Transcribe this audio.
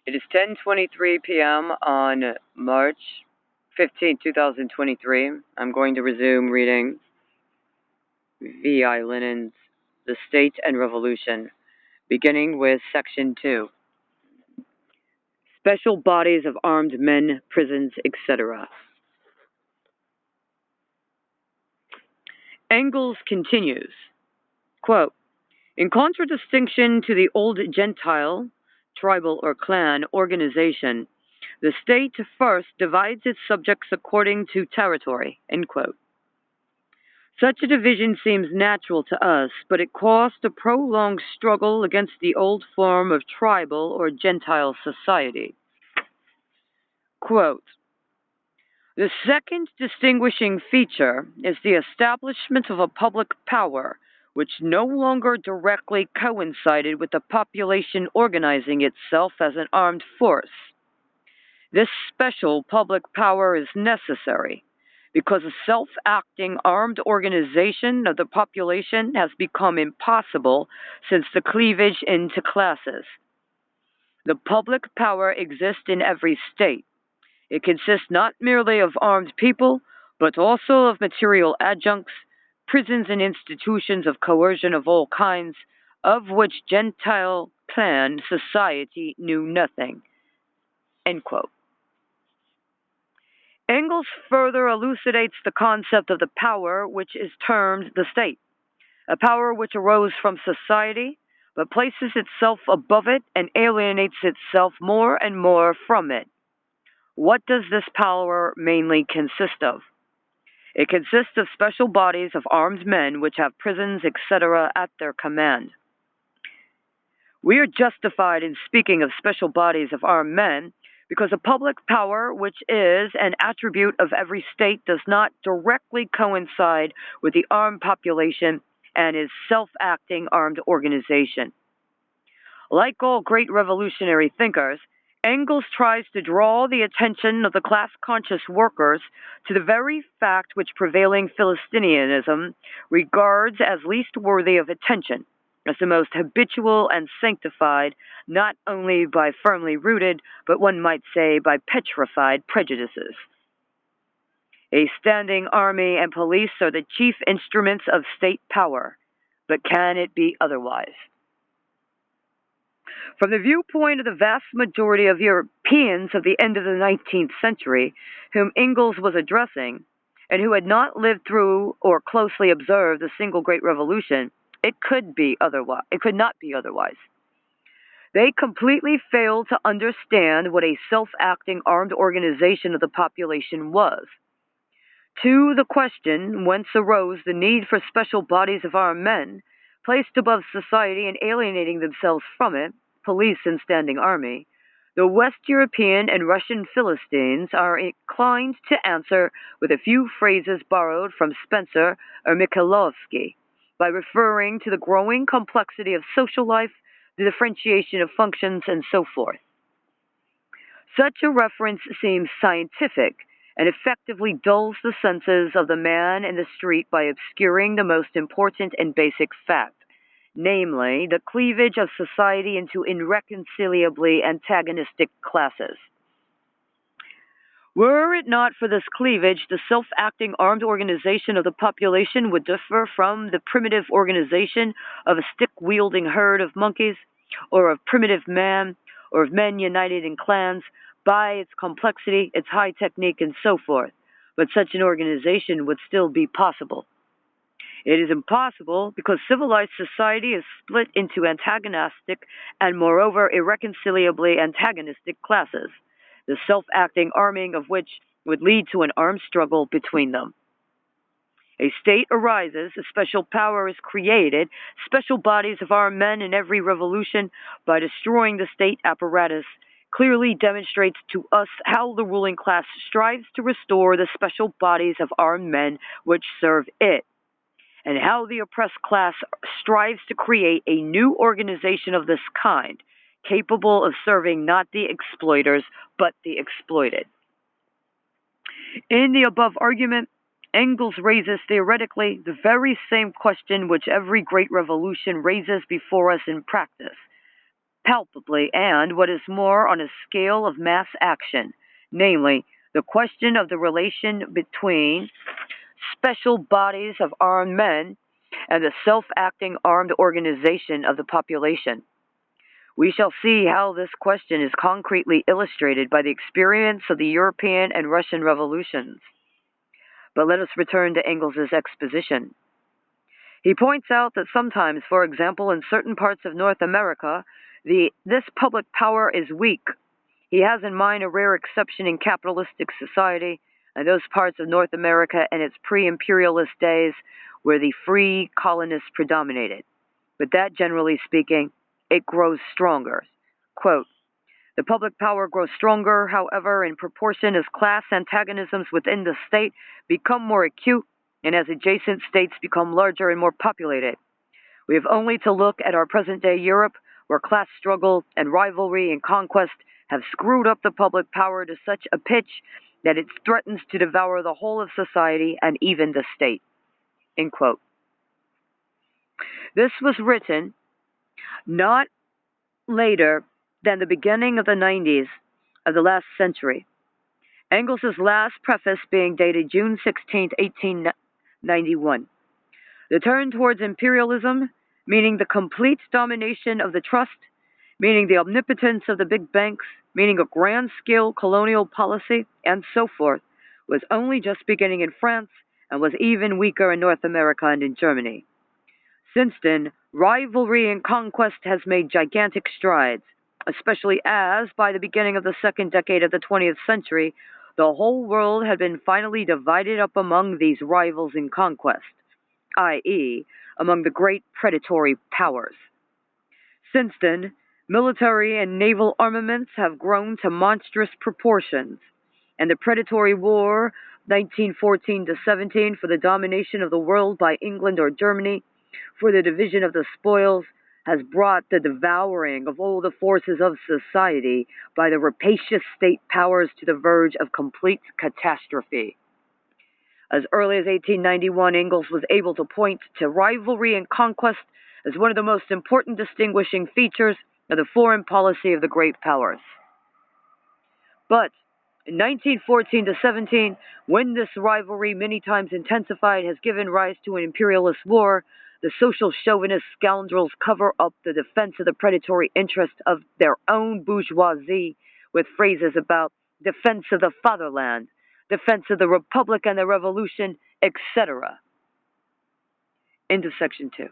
It is 10:23 p.m. on March 15, 2023. I'm going to resume reading V.I. Lenin's The State and Revolution, beginning with Section 2. Special bodies of armed men, prisons, etc. Engels continues, quote, in contradistinction to the old Gentile, tribal or clan organization, the state first divides its subjects according to territory, end quote. Such a division seems natural to us, but it cost a prolonged struggle against the old form of tribal or Gentile society. Quote, the second distinguishing feature is the establishment of a public power which no longer directly coincided with the population organizing itself as an armed force. This special public power is necessary because a self-acting armed organization of the population has become impossible since the cleavage into classes. The public power exists in every state. It consists not merely of armed people, but also of material adjuncts, prisons and institutions of coercion of all kinds, of which Gentile clan society knew nothing. End quote. Engels further elucidates the concept of the power which is termed the state, a power which arose from society, but places itself above it and alienates itself more and more from it. What does this power mainly consist of? It consists of special bodies of armed men which have prisons, etc., at their command. We are justified in speaking of special bodies of armed men because a public power which is an attribute of every state does not directly coincide with the armed population and is self-acting armed organization. Like all great revolutionary thinkers, Engels tries to draw the attention of the class-conscious workers to the very fact which prevailing Philistinianism regards as least worthy of attention, as the most habitual and sanctified, not only by firmly rooted, but one might say by petrified prejudices. A standing army and police are the chief instruments of state power, but can it be otherwise? From the viewpoint of the vast majority of Europeans of the end of the 19th century, whom Engels was addressing, and who had not lived through or closely observed the single great revolution, it could not be otherwise. They completely failed to understand what a self-acting armed organization of the population was. To the question whence arose the need for special bodies of armed men, placed above society and alienating themselves from it, police and standing army, the West European and Russian Philistines are inclined to answer with a few phrases borrowed from Spencer or Mikhailovsky, by referring to the growing complexity of social life, the differentiation of functions, and so forth. Such a reference seems scientific and effectively dulls the senses of the man in the street by obscuring the most important and basic fact, namely, the cleavage of society into irreconcilably antagonistic classes. Were it not for this cleavage, the self-acting armed organization of the population would differ from the primitive organization of a stick-wielding herd of monkeys, or of primitive man, or of men united in clans, by its complexity, its high technique, and so forth. But such an organization would still be possible. It is impossible because civilized society is split into antagonistic and, moreover, irreconcilably antagonistic classes, the self-acting arming of which would lead to an armed struggle between them. A state arises, a special power is created, special bodies of armed men in every revolution, by destroying the state apparatus, clearly demonstrates to us how the ruling class strives to restore the special bodies of armed men which serve it, and how the oppressed class strives to create a new organization of this kind, capable of serving not the exploiters, but the exploited. In the above argument, Engels raises theoretically the very same question which every great revolution raises before us in practice, palpably, and, what is more, on a scale of mass action, namely, the question of the relation between special bodies of armed men and the self-acting armed organization of the population. We shall see how this question is concretely illustrated by the experience of the European and Russian revolutions. But let us return to Engels's exposition. He points out that sometimes, for example, in certain parts of North America, this public power is weak. He has in mind a rare exception in capitalistic society, and those parts of North America in its pre-imperialist days where the free colonists predominated. But that, generally speaking, it grows stronger. Quote, the public power grows stronger, however, in proportion as class antagonisms within the state become more acute and as adjacent states become larger and more populated. We have only to look at our present-day Europe, where class struggle and rivalry and conquest have screwed up the public power to such a pitch that it threatens to devour the whole of society and even the state. End quote. This was written not later than the beginning of the 90s of the last century. Engels's last preface being dated June 16, 1891. The turn towards imperialism, meaning the complete domination of the trust, meaning the omnipotence of the big banks, meaning a grand-scale colonial policy, and so forth, was only just beginning in France and was even weaker in North America and in Germany. Since then, rivalry and conquest has made gigantic strides, especially as, by the beginning of the second decade of the 20th century, the whole world had been finally divided up among these rivals in conquest, i.e., among the great predatory powers. Since then, military and naval armaments have grown to monstrous proportions, and the predatory war 1914-17 for the domination of the world by England or Germany, for the division of the spoils, has brought the devouring of all the forces of society by the rapacious state powers to the verge of complete catastrophe. As early as 1891, Engels was able to point to rivalry and conquest as one of the most important distinguishing features of the foreign policy of the great powers. But in 1914-17, when this rivalry, many times intensified, has given rise to an imperialist war, the social chauvinist scoundrels cover up the defense of the predatory interests of their own bourgeoisie with phrases about defense of the fatherland, defense of the republic and the revolution, etc. End of section 2.